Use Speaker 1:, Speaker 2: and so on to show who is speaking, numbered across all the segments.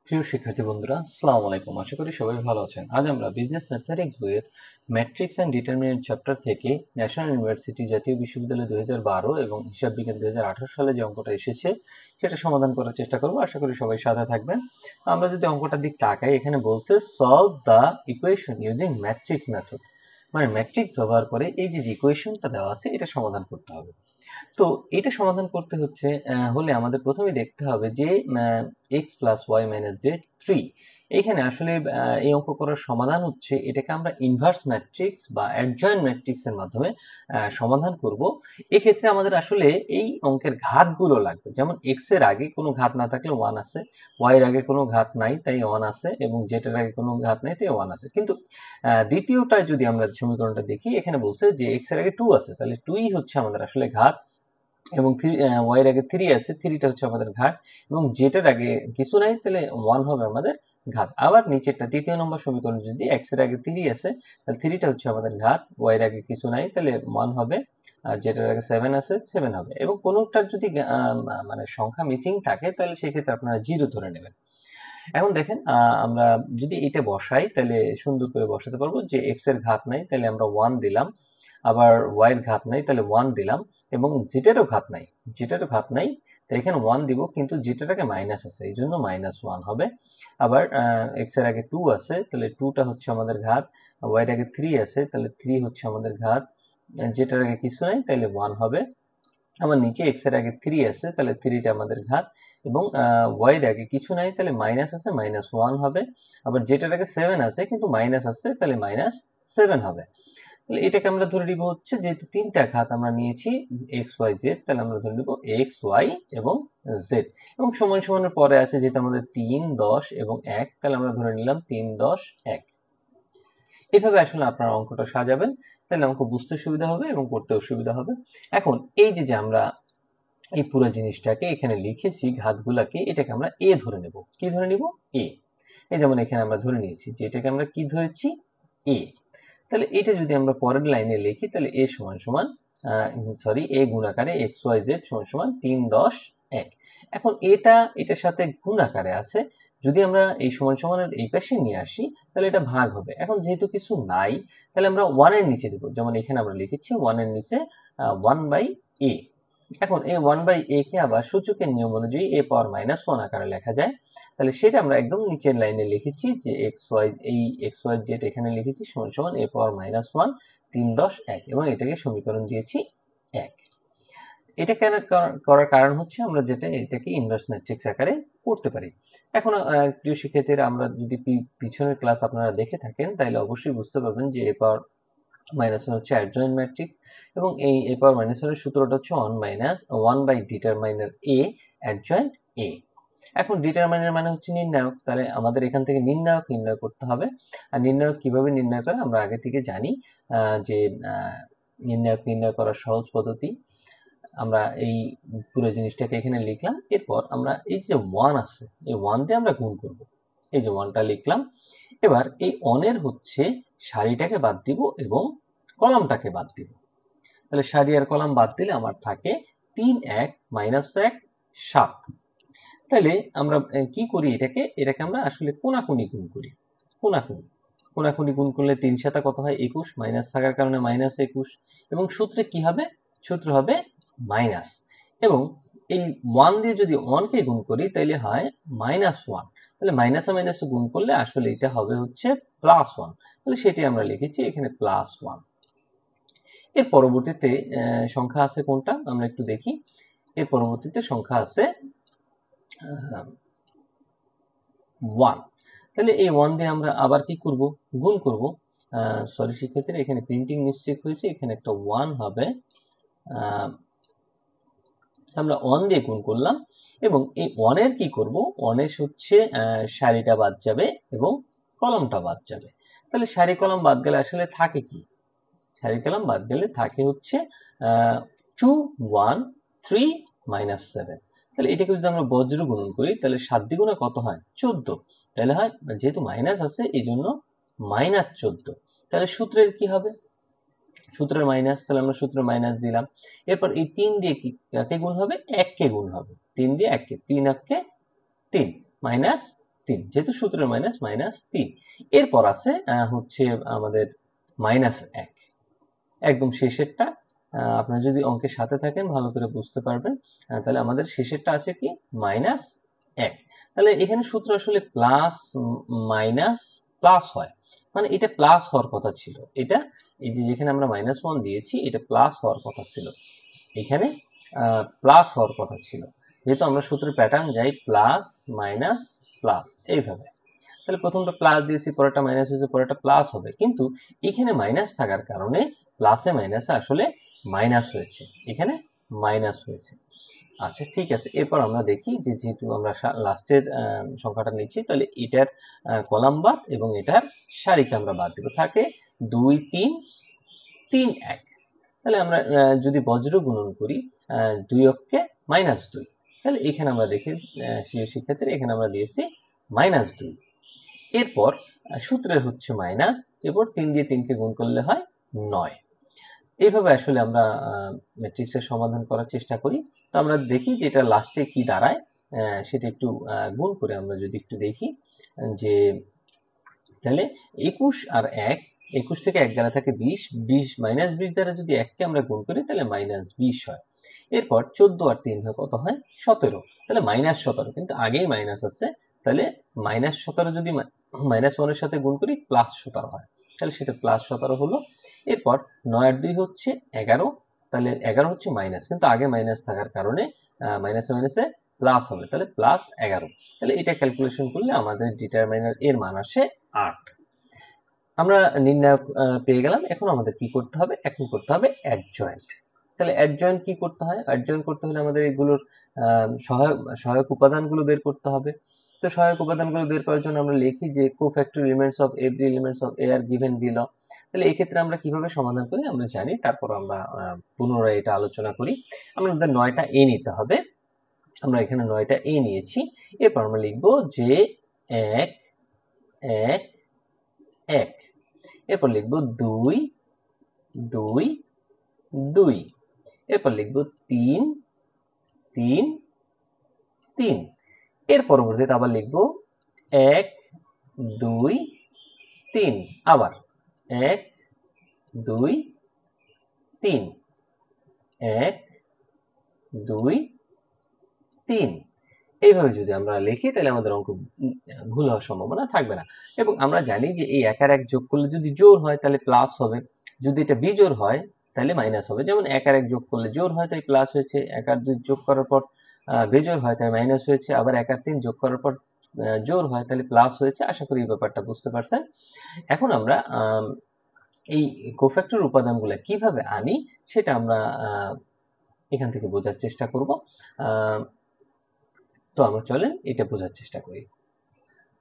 Speaker 1: প্রিয় শিক্ষার্থী বন্ধুরা, আসসালামু আলাইকুম। আশা করি সবাই ভালো আছেন। আজ আমরা বিজনেস ম্যাথমেটিক্স বইয়ের ম্যাট্রিক্স অ্যান্ড ডিটারমিনেন্ট চ্যাপ্টার থেকে ন্যাশনাল ইউনিভার্সিটি জাতীয় বিশ্ববিদ্যালয় 2012 এবং হিসাব বিজ্ঞান 2018 সালে যে অঙ্কটা এসেছে সেটা সমাধান করার চেষ্টা করব। আশা করি সবাই সাথে থাকবেন। তো আমরা যদি অঙ্কটার দিক তাকাই, এখানে বলছে solve the equation using matrix method, মানে ম্যাট্রিক্স ব্যবহার করে এই যে ইকুয়েশনটা দেওয়া আছে এটা সমাধান করতে হবে। তো এটা সমাধান করতে হলে আমাদের প্রথমে দেখতে হবে যে x plus y minus z 3, এইখানে আসলে এই অঙ্ক করার সমাধান হচ্ছে এটাকে আমরা ইনভার্স ম্যাট্রিক্স বা অ্যাডজয়েন্ট ম্যাট্রিক্স এর মাধ্যমে সমাধান করব। এক্ষেত্রে আমাদের আসলে এই অঙ্কের ঘাতগুলো লাগবে, যেমন x এর আগে কোনো ঘাত না থাকলে 1 আছে, y এর আগে কোনো ঘাত নাই তাই 1 আছে, এবং z এর আগে কোনো ঘাত নাই তাই 1 আছে। কিন্তু দ্বিতীয়টায় যদি আমরা সমীকরণটা দেখি, এখানে বলছে যে x এর আগে 2 আছে, তাহলে 2ই হচ্ছে আমাদের আসলে ঘাত, এবং y এর আগে 3 আছে, 3টা হচ্ছে আমাদের ঘাত, এবং যেটার আগে কিছু নাই তাহলে 1 হবে আমাদের ঘাত। আবার নিচেরটা তৃতীয় নম্বর সমীকরণ, যদি x এর আগে 3 আছে তাহলে 3টা হচ্ছে আমাদের ঘাত, y এর আগে কিছু নাই তাহলে 1 হবে, আর যেটার আগে 7 আছে 7 হবে। এবং কোনোটার যদি মানে সংখ্যা মিসিং থাকে তাহলে সেক্ষেত্রে আপনারা 0 ধরে নেবেন। এখন দেখেন, আমরা যদি এটা বসাই তাহলে সুন্দর করে বসাতে পারবো যে x এর ঘাত নাই তাহলে আমরা 1 দিলাম, আবার y এর ঘাত নাই তাহলে 1 দিলাম, এবং যেটারও ঘাত নাই, তাই এখানে 1 দিব, কিন্তু যেটার আগে মাইনাস আছে এই জন্য -1 হবে। আবার x এর আগে 2 আছে তাহলে 2টা হচ্ছে আমাদের ঘাত, y এর আগে 3 আছে তাহলে 3 হচ্ছে আমাদের ঘাত, যেটার আগে কিছু নাই তাহলে 1 হবে। আমার নিচে x এর আগে 3 আছে তাহলে 3টা আমাদের ঘাত, এবং y এর আগে কিছু নাই তাহলে মাইনাস আছে, -1 হবে। আবার যেটার আগে 7 আছে কিন্তু মাইনাস আছে তাহলে -7 হবে। তাহলে এটাকে আমরা ধরে নিব হচ্ছে, যেহেতু তিনটা ঘাত আমরা নিয়েছি x y z, তাহলে আমরা ধরে নিব x y এবং z, এবং সমান সমানের পরে আছে যেহেতু আমাদের 3 10 এবং 1, তাহলে আমরা ধরে নিলাম 3 10 1। এভাবে আসলে আপনারা অঙ্কটা সাজাবেন, তাহলে অঙ্ক বুঝতে সুবিধা হবে এবং করতেও সুবিধা হবে। এখন এই যে আমরা এই পুরো জিনিসটাকে এখানে লিখেছি ঘাতগুলাকে, এটাকে আমরা a ধরে নেব। কি ধরে নিব? a। এই যেমন এখানে আমরা ধরে নিয়েছি যে এটাকে আমরা কি ধরেছি? a। তাহলে এটা যদি আমরা পরের লাইনে লিখি তাহলে a সমান সমান a গুণাকারে x y z সমান সমান 3 10 1। এখন এটার সাথে গুণ আকারে আছে, যদি আমরা এই সমান সমানের এই পাশে নিয়ে আসি তাহলে এটা ভাগ হবে। এখন যেহেতু কিছু নাই তাহলে আমরা 1 এর নিচে দেব, যেমন এখানে আমরা লিখেছি 1 এর নিচে 1/a। এখন এই 1/a কে আবার সূচকের নিয়ম অনুযায়ী a পাওয়ার -1 আকারে লেখা যায়। তাহলে সেটা আমরা একদম নিচের লাইনে লিখেছি যে x y z এখানে লিখেছি সমান সমান a পাওয়ার -1 3 10 1, এবং এটাকে সমীকরণ দিয়েছি 1। এটা কেন করার কারণ হচ্ছে আমরা এটাকে ইনভার্স ম্যাট্রিক্স আকারে করতে পারি। এখন প্রিয় শিক্ষার্থীরা, আমরা যদি পিছনের ক্লাস আপনারা দেখে থাকেন তাহলে অবশ্যই বুঝতে পারবেন যে a পাওয়ার -1 হচ্ছে অ্যাডজয়েন্ট ম্যাট্রিক্স, এবং এই a পাওয়ার -1 এর সূত্রটা হচ্ছে 1 by determinant a adjoint a। এখন ডিটারমাইনার মানে হচ্ছে নির্ণায়ক, তাহলে আমাদের এখান থেকে নির্ণায়ক নির্ণয় করতে হবে। আর নির্ণায়ক কিভাবে নির্ণয় করে আমরা আগে থেকে জানি, যে নির্ণায়ক নির্ণয় করার সহজ পদ্ধতি। আমরা এই পুরো জিনিসটাকে এখানে লিখলাম, এরপর আমরা এই যে 1 আছে এই 1 দিয়ে আমরা গুণ করব। এই যে 1টা লিখলাম, এবার এই অনের হচ্ছে সারিটাকে বাদ দিব এবং কলামটাকে বাদ দিব। তাহলে সারি আর কলাম বাদ দিলে আমার থাকে 3 1 -1 7। তাহলে আমরা কি করি, এটাকে আমরা আসলে কোনাকুনি গুণ করি। কোনাকুনি গুণ করলে 3 7 কত হয়? 21, মাইনাস থাকার কারণে -21, এবং সূত্রে কি হবে? সূত্র হবে মাইনাস, এবং এই 1 দিয়ে যদি 1 কে গুণ করি তাহলে হয় -1। তাহলে মাইনাসে মাইনাসে গুণ করলে আসলে এটা হবে হচ্ছে +1, তাহলে সেটি আমরা লিখেছি এখানে +1। এর পরবর্তীতে সংখ্যা আছে কোনটা আমরা একটু দেখি। এর পরবর্তীতে সংখ্যা আছে 1। তাহলে এই 1 দিয়ে আমরা আবার কি করব? গুণ করব। সরি শিক্ষার্থীরা, এখানে প্রিন্টিং মিস্টেক হয়েছে, এখানে একটা 1 হবে। আমরা 1 দিয়ে গুণ করলাম, এবং এই 1 এর কি করব? 1 এর হচ্ছে সারিটা বাদ যাবে এবং কলামটা বাদ যাবে। তাহলে সারি কলাম বাদ গেলে আসলে থাকে কি? সারি কলাম বাদ গেলে থাকে হচ্ছে 2 1 3 -7। তাহলে এটাকে যদি আমরা বজ্র গুণন করি তাহলে 7 দ্বিগুণে কত হয়? 14। তাহলে হয়, যেহেতু মাইনাস আছে এই জন্য -14। তাহলে সূত্রের কি হবে? সূত্রের মাইনাস, তাহলে আমরা সূত্রে মাইনাস দিলাম। এরপর এই 3 দিয়ে কাকে গুণ হবে? 1 কে গুণ হবে। 3 দিয়ে 1 কে, 3 1 কে 3 -3। 3, যেহেতু সূত্রের মাইনাস -3। এরপর আছে হচ্ছে আমাদের -1, একদম শেষেরটা। আপনারা যদি অঙ্কের সাথে থাকেন ভালো করে বুঝতে পারবেন। তাহলে আমাদের শেষেরটা আছে কি -1। তাহলে এখানে সূত্র আসলে প্লাস মাইনাস প্লাস হয়, মানে এটা প্লাস হওয়ার কথা ছিল। এটা এই যে যেখানে আমরা -1 দিয়েছি এটা প্লাস হওয়ার কথা ছিল, এখানে প্লাস হওয়ার কথা ছিল। যেহেতু আমরা সূত্রের প্যাটার্ন যাই প্লাস মাইনাস প্লাস এইভাবে, তাহলে প্রথমটা প্লাস দিয়েছি, পরেরটা মাইনাস হয়েছে, পরেরটা প্লাস হবে, কিন্তু এখানে মাইনাস থাকার কারণে প্লাসে মাইনাসে আসলে মাইনাস হয়েছে, এখানে মাইনাস হয়েছে। আচ্ছা ঠিক আছে, এরপর আমরা দেখি যে যেহেতু আমরা লাস্টের সংখ্যাটা নিচ্ছি, তাহলে এটার কলাম বাদ এবং এটার সারিকে আমরা বাদ দেব, থাকে 2 3 3 1। তাহলে আমরা যদি বজ্র গুণন করি 2 অক্ষে -2, তাহলে এখানে আমরা দেখি শিক্ষার্থীরা এখানে আমরা দিয়েছি -2। এরপর সূত্রের হচ্ছে মাইনাস, এরপর 3 দিয়ে 3 কে গুণ করলে হয় 9। এইভাবে আসলে আমরা ম্যাট্রিক্সের সমাধান করার চেষ্টা করি। তো আমরা দেখি যে এটা লাস্টে কি দাঁড়ায়, সেটা একটু গুণ করে আমরা যদি একটু দেখি যে তাহলে 21 আর 1, 21 থেকে 1 গেলে থাকে 20, -20 দ্বারা যদি 1 কে আমরা গুণ করি তাহলে -20 হয়। এরপর 14 আর 3 হয় কত হয় 17, তাহলে -17, কিন্তু আগেই মাইনাস আছে, তাহলে -17 যদি -1 এর সাথে গুণ করি +17 হয়, তাহলে সেটা +17 হলো। এরপর 9 আর 2 হচ্ছে 11, তাহলে 11 হচ্ছে মাইনাস, কিন্তু আগে মাইনাস থাকার কারণে মাইনাসে মাইনাসে প্লাস হবে, তাহলে +11। তাহলে এটা ক্যালকুলেশন করলে আমাদের ডিটারমিনার এর মান আসে 8। আমরা নির্ণায়ক পেয়ে গেলাম। এখন আমাদের কি করতে হবে, এখন করতে হবে অ্যাডজয়েন্ট। তাহলে অ্যাডজয়েন্ট কি করতে হয়, অ্যাডজয়েন্ট করতে হলে আমাদের এগুলোর সহায়ক উপাদানগুলো বের করতে হবে। তো সহায়ক উপাদানগুলো বের করার জন্য আমরা লিখি যে cofactor elements of every elements of A are given below. তাহলে এই ক্ষেত্রে আমরা কিভাবে সমাধান করি আমরা জানি, তারপর আমরা পুনরায় এটা আলোচনা করি। আমাদের 9টা এ নিতে হবে, আমরা এখানে 9টা এ নিয়েছি। এরপর আমরা লিখবো যে 1 1 1, এরপর লিখবো 2 2 2, এরপর লিখবো 3 3 3, এর পরবর্তীতে আবার লিখবো 1 2 3, আবার 1 2 3 1 2 3। এইভাবে যদি আমরা লিখি তাহলে আমাদের অঙ্ক ভুল হওয়ার সম্ভাবনা থাকবে না। এবং আমরা জানি যে এই 1 আর 1 যোগ করলে যদি জোড় হয় তাহলে প্লাস হবে, যদি এটা বিজোড় হয় তাহলে মাইনাস হবে। যেমন 1 আর 1 যোগ করলে জোড় হয় তাই প্লাস হয়েছে, 1 আর 2 যোগ করার পর বেজোড় হয় তাই মাইনাস হয়েছে, আবার 1 আর 3 যোগ করার পর জোড় হয় তাহলে প্লাস হয়েছে। আশা করি এই ব্যাপারটা বুঝতে পারছেন। এখন আমরা এই কোফ্যাক্টর উপাদানগুলো কিভাবে আনি সেটা আমরা এখান থেকে বোঝার চেষ্টা করব। তো আমরা চলেন এটা বোঝার চেষ্টা করি।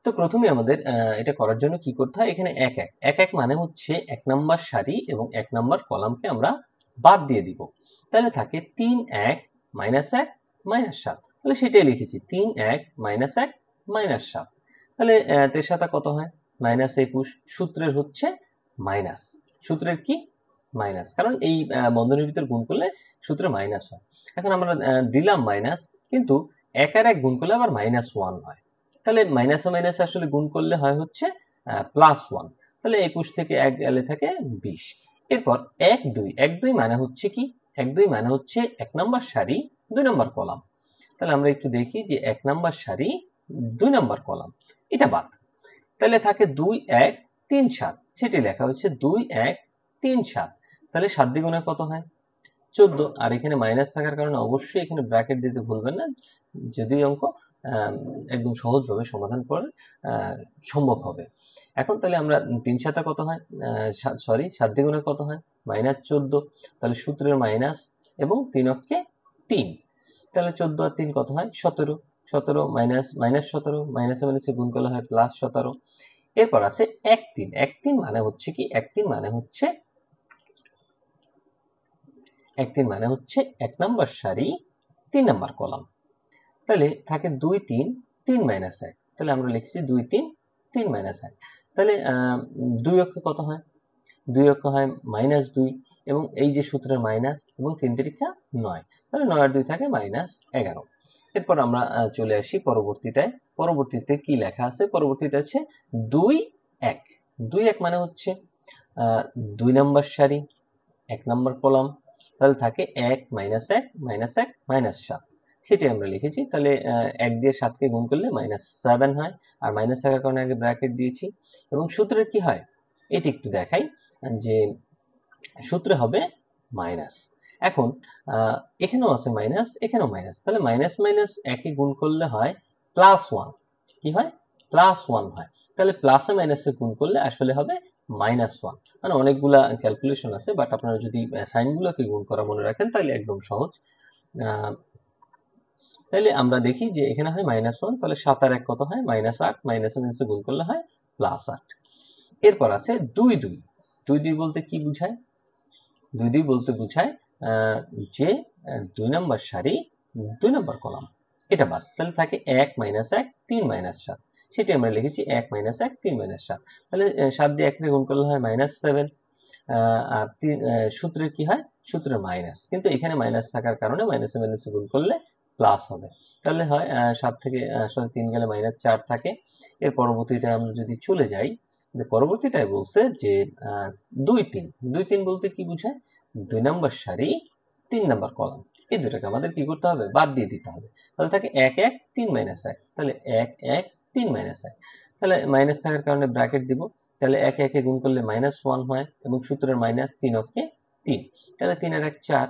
Speaker 1: তো প্রথমে আমাদের এটা করার জন্য কি করতে হয়, এখানে 1 1 1 1 মানে হচ্ছে 1 নাম্বার সারি এবং 1 নাম্বার কলামকে আমরা বাদ দিয়ে দিব। তাহলে থাকে 3 1 -1 -7, তাহলে সেটাই লিখেছি 3 1 -1 -7। তাহলে 3 কত হয় -21, সূত্রের হচ্ছে মাইনাস, সূত্রের কি মাইনাস, কারণ এই বন্ধনীর ভিতর গুণ করলে সূত্রে মাইনাস হয়। এখন আমরা দিলাম মাইনাস, কিন্তু 1 আর 1 গুণ করলে আবার -1 হয়, তাহলে মাইনাসে মাইনাসে আসলে গুণ করলে হয় হচ্ছে +1, তাহলে 21 থেকে 1 গেলে থাকে 20। এরপর 1 2 1 2 মানে হচ্ছে কি, 1 2 মানে হচ্ছে 1 নাম্বার সারি 2 নাম্বার কলাম। তাহলে আমরা একটু দেখি যে 1 নাম্বার সারি 2 নাম্বার কলাম এটা বাদ, তাহলে থাকে 2 1 3 7, সেটি লেখা হচ্ছে 2 1 3 7। তাহলে 7 দ্বিগুণে কত হয় 14, আর এখানে মাইনাস থাকার কারণে অবশ্যই এখানে ব্র্যাকেট দিতে ভুলবেন না, যদি অঙ্ক একদম সহজভাবে সমাধান করা সম্ভব হবে। এখন তাহলে আমরা 3 7 কত হয়, সরি 7 দ্বিগুণে কত হয় -14, তাহলে সূত্রের মাইনাস এবং 3 অক্ষে 3, তাহলে 14 আর 3 কত হয় 17, 17 -17 মাইনাসে মাইনাসে গুণ করলে হয় +17। এরপর আছে 1 3 1 3 মানে হচ্ছে কি, 1 3 মানে হচ্ছে 1 3 মানে হচ্ছে 1 নাম্বার সারি 3 নাম্বার কলাম। তাহলে থাকে 2 3 3 -1, তাহলে আমরা লিখছি 2 3 3 -1। তাহলে 2 অক্ষে কত হয়, 2 অক্ষে হয় -2, এবং এই যে সূত্রের মাইনাস এবং 3 3 9, তাহলে 9 আর 2 থাকে -11। এরপর আমরা চলে আসি পরবর্তীটায়। পরবর্তীতে কি লেখা আছে? পরবর্তীতে আছে 2 1। 2 1 মানে হচ্ছে 2 নাম্বার সারি, 1 নাম্বার কলাম, তাহলে থাকে 1 -1 -1 -7, সেটাই আমরা লিখেছি। তাহলে 1 দিয়ে 7 কে গুণ করলে -7 হয়, আর মাইনাস থাকার কারণে আগে ব্র্যাকেট দিয়েছি। এবং সূত্রের কি হয় এটি একটু দেখাই, যে সূত্রে হবে মাইনাস। এখন এখানেও আছে মাইনাস, এখানেও মাইনাস, তাহলে মাইনাস মাইনাস একে গুণ করলে হয় +1। কি হয়? +1 হয়। তাহলে প্লাসে মাইনাসে গুণ করলে আসলে হবে -1। মানে অনেকগুলা ক্যালকুলেশন আছে, বাট আপনারা যদি সাইনগুলোকে গুণ করা মনে রাখেন তাহলে একদম সহজ। তাহলে আমরা দেখি যে এখানে হয় -1, তাহলে 7 আর 1 কত হয়? -8, মাইনাসে মাইনাসে গুণ করলে হয় +8। এরপর আছে 2 2। 2 2 বলতে কি বুঝায়? 2 2 বলতে বুঝায় যে 2 নাম্বার সারি, 2 নাম্বার কলাম, এটা বাদ। তাহলে থাকে 1 -1 3 -7, সেটি আমরা লিখেছি 1 -1 3 -7। তাহলে 7 দিয়ে 1 কে গুণ করলে হয় -7। আর সূত্রের কি হয়? সূত্রের মাইনাস, কিন্তু এখানে মাইনাস থাকার কারণে মাইনাসে মাইনাসে গুণ করলে প্লাস হবে। তাহলে হয় 7 থেকে আসলে 3 গেলে -4 থাকে। এর পরবর্তীতে আমরা যদি চলে যাই, যে পরবর্তীটায় বলছে যে 2 3। 2 3 বলতে কি বুঝায়? 2 নাম্বার সারি, 3 নাম্বার কলাম, এই দুটাকে আমাদের কি করতে হবে? বাদ দিয়ে দিতে হবে। তাহলে থাকে 1 1 3 -1, তাহলে 1 1 3 -1, তাহলে মাইনাস থাকার কারণে ব্র্যাকেট দিব। তাহলে 1 1 গুণ করলে -1 হয়, এবং সূত্রের মাইনাস 3 অক্ষে 3, তাহলে 3 আর 1 4।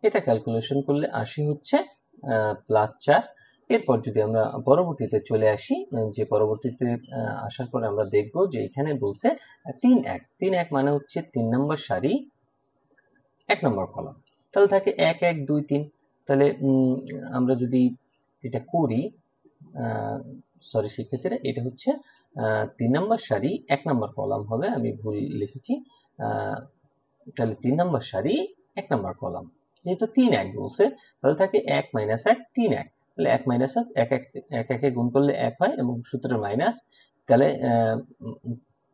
Speaker 1: এটা ক্যালকুলেশন করলে আসে হচ্ছে +4। এরপর যদি আমরা পরবর্তীতে চলে আসি, যে পরবর্তীতে আসার পরে আমরা দেখব যে এখানে বলছে 3 1। 3 1 মানে হচ্ছে 3 নাম্বার সারি, 1 নাম্বার কলাম, তাহলে থাকে 1 1 2 3। তাহলে আমরা যদি এটা করি, সরি শিক্ষার্থীরা, এটা হচ্ছে 3 নাম্বার সারি, 1 নাম্বার কলাম হবে, আমি ভুল লিখেছি। তাহলে 3 নাম্বার সারি, 1 নাম্বার কলাম, যেহেতু 3 1 বলছে, তাহলে থাকে 1 -1 3 1। তাহলে 1 -1 1 1 1 গুণ করলে 1 হয়, এবং সূত্রের মাইনাস, তাহলে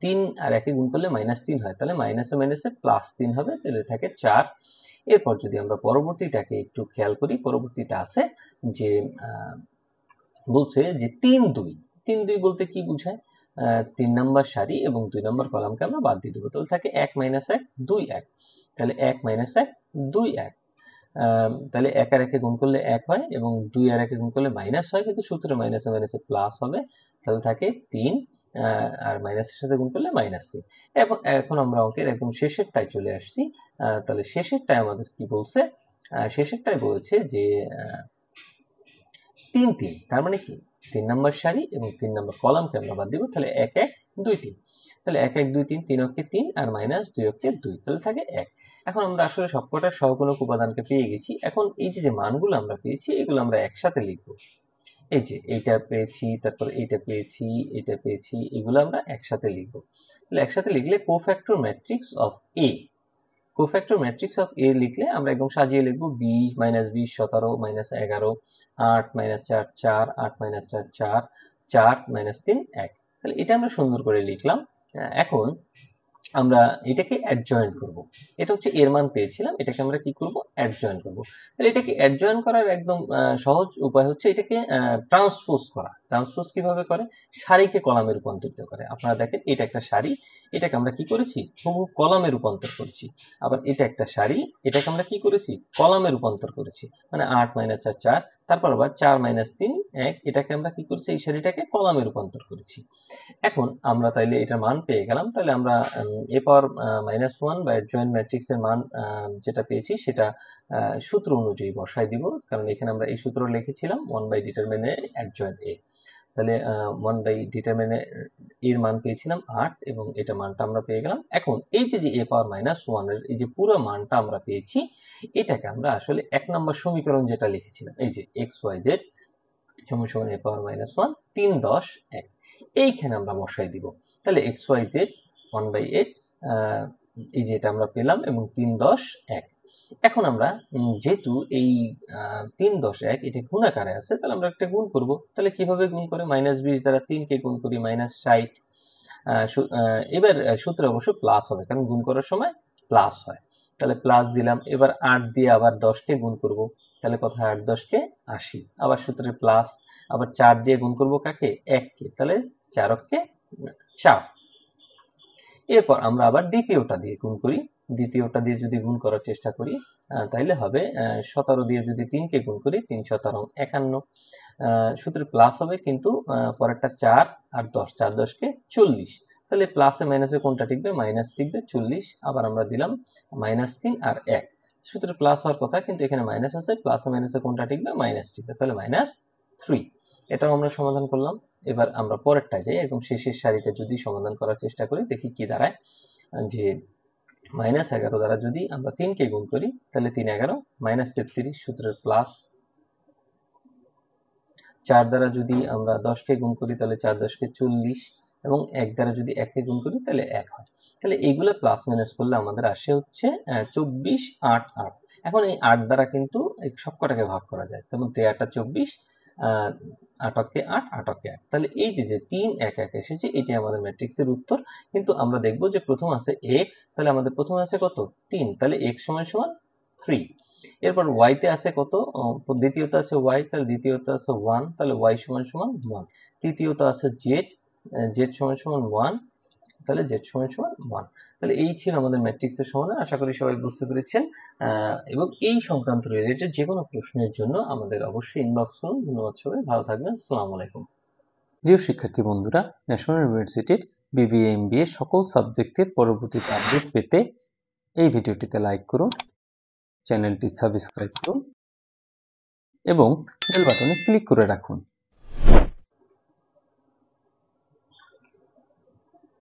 Speaker 1: 3 আর 1 গুণ করলে -3 হয়, তাহলে মাইনাসে মাইনাসে +3 হবে, তাহলে থাকে 4। এরপর যদি আমরা পরবর্তীটাকে একটু খেয়াল করি, পরবর্তীটা আছে যে বলছে যে 3 2। 3 2 বলতে কি বুঝায়? 3 নাম্বার সারি এবং 2 নাম্বার কলামকে আমরা বাদ দিয়ে দেবো, তাহলে থাকে 1 -1 2 1। তাহলে 1 -1 2 1। তাহলে 1 আর 1 গুণ করলে 1 হয়, এবং 2 আর 1 গুণ করলে মাইনাস হয়, কিন্তু সূত্রে মাইনাসে মাইনাসে প্লাস হবে, তাহলে থাকে 3, আর মাইনাসের সাথে গুণ করলে -3। এখন আমরা অঙ্কের একদম শেষেরটায় চলে আসছি। তাহলে শেষেরটায় আমাদের কি বলছে? শেষেরটায় বলেছে যে 3 3, তার মানে কি 3 নাম্বার সারি এবং 3 নাম্বার কলামকে আমরা বাদ দিব, তাহলে 1 1 2 3। তাহলে 1 1 2 3, 3 অক্ষে 3 আর -2 অক্ষে 2, তাহলে থাকে 1। এখন আমরা আসলে সবকটা সহগুণক উপাদানকে পেয়ে গেছি। এখন এই যে মানগুলো আমরা পেয়েছি, এগুলো আমরা একসাথে লিখব। এই যে এইটা পেয়েছি, তারপর এইটা পেয়েছি, এটা পেয়েছি, এগুলো আমরা একসাথে লিখব। তাহলে একসাথে লিখলে cofactor matrix of A, cofactor matrix of A লিখলে আমরা একদম সাজিয়ে লিখব। 20 -20 17 -11 8 -4 4 8 -4 4 4 -3 1। তাহলে এটা আমরা সুন্দর করে লিখলাম। এখন আমরা এটাকে অ্যাডজয়েন্ট করব। এটা হচ্ছে এর মান পেয়েছিলাম, এটাকে আমরা কি করব? অ্যাডজয়েন্ট করব। তাহলে এটাকে অ্যাডজয়েন্ট করার একদম সহজ উপায় হচ্ছে এটাকে ট্রান্সপোজ করা। ট্রান্সপোজ কিভাবে করে? সারিকে কলামে রূপান্তরিত করে। আপনারা দেখেন, এটা একটা সারি, এটাকে আমরা কি করেছি? হুবহু কলামে রূপান্তর করেছি। আবার এটা একটা সারি, এটাকে আমরা কি করেছি? কলামে রূপান্তর করেছি। মানে 8 -4 4, তারপর আবার 4 -3 1, এটাকে আমরা কি করেছি? এই সারিটাকে কলামে রূপান্তর করেছি। এখন আমরা তাইলে এটার মান পেয়ে গেলাম। তাহলে আমরা a পাওয়ার -1 বা অ্যাডজয়েন্ট ম্যাট্রিক্স এর মান যেটা পেয়েছি সেটা সূত্র অনুযায়ী বসাই দিব, কারণ এখানে আমরা এই সূত্র লিখেছিলাম 1/ডিটারমিনেন্ট অ্যাডজয়েন্ট a। তাহলে 1/ডিটারমিনেন্ট এর মান পেয়েছিলাম 8, এবং এটা মানটা আমরা পেয়ে গেলাম। এখন এই যে a পাওয়ার -1 এর এই যে পুরো মানটা আমরা পেয়েছি, এটাকে আমরা আসলে 1 নম্বর সমীকরণ যেটা লিখেছিলাম, এই যে xyz সমান a পাওয়ার -1 3 10 1, এইখানে আমরা বসাই দিব। তাহলে xyz 1/8, এই যে এটা আমরা পেলাম, এবং 3 10 1। এখন আমরা যেহেতু এই 3 10 1 এটা গুণাকারে আছে, তাহলে আমরা একটা গুণ করব। তাহলে কিভাবে গুণ করে? -20 দ্বারা 3 কে গুণ করি, -60। এবার সূত্রে অবশ্য প্লাস হবে, কারণ গুণ করার সময় প্লাস হয়। তাহলে প্লাস দিলাম। এবার 8 দিয়ে আবার 10 কে গুণ করব, তাহলে কত হয় 8 10 কে 80, আবার সূত্রে প্লাস, আবার 4 দিয়ে গুণ করব কাকে 1 কে, তাহলে 4 কে 4। এরপর আমরা আবার দ্বিতীয়টা দিয়ে গুণ করি, দ্বিতীয়টা দিয়ে যদি গুণ করার চেষ্টা করি তাহলে হবে 17 দিয়ে যদি 3 কে গুণ করি 3 17 51, সূত্রে প্লাস হবে কিন্তু পরেরটা 4 আর 10, 4 10 কে 40, তাহলে প্লাসে মাইনাসে কোনটা টিকবে, মাইনাস টিকবে 40, আবার আমরা দিলাম -3 আর 1, সূত্রে প্লাস হওয়ার কথা কিন্তু এখানে মাইনাস আছে, প্লাসে মাইনাসে কোনটা টিকবে, মাইনাস টিকবে, তাহলে -3। এটাও আমরা সমাধান করলাম। এবার আমরা পরেরটা যাই, একদম শেষের সারিটা যদি সমাধান করার চেষ্টা করি দেখি কি দাঁড়ায়, যে -11 দ্বারা যদি আমরা 3 কে গুণ করি তাহলে 3 11 -33, সূত্রের প্লাস। 4 দ্বারা যদি আমরা 10 কে গুণ করি তাহলে 4 10 কে 40, এবং 1 দ্বারা যদি 1 কে গুণ করি তাহলে 1 হয়। তাহলে এইগুলো প্লাস মাইনাস করলে আমাদের আসে হচ্ছে 24 8 8। এখন এই 8 দ্বারা কিন্তু এই সবকটাকে ভাগ করা যায়, তেমন 13টা 24, 8 কে 8 8 কে 8, তাহলে এই যে 3 1 1 এসেছে, এটাই আমাদের ম্যাট্রিক্সের উত্তর। কিন্তু আমরা দেখব যে প্রথম আছে x, তাহলে আমাদের প্রথমে আছে কত 3, তাহলে x সমান সমান 3। এরপর y তে আছে কত, দ্বিতীয়তে আছে y, তাহলে দ্বিতীয়তে আছে 1, তাহলে y সমান সমান 1। তৃতীয়তে আছে z, z সমান সমান 1, তাহলে z সমান সমান 1। তাহলে এই ছিল আমাদের ম্যাট্রিক্সের সমাধান। আশা করি সবাই বুঝতে পেরেছেন, এবং এই সংক্রান্ত রিলেটেড যে কোনো প্রশ্নের জন্য আমাদের অবশ্যই ইনবক্স করুন। ধন্যবাদ সবাই, ভালো থাকবেন, আসসালামু আলাইকুম। প্রিয় শিক্ষার্থী বন্ধুরা, ন্যাশনাল ইউনিভার্সিটির বিবিএ এমবিএ সকল সাবজেক্টের পরবর্তীতে আপডেট পেতে এই ভিডিওটিতে লাইক করুন, চ্যানেলটি সাবস্ক্রাইব করুন এবং বেল বাটনে ক্লিক করে রাখুন।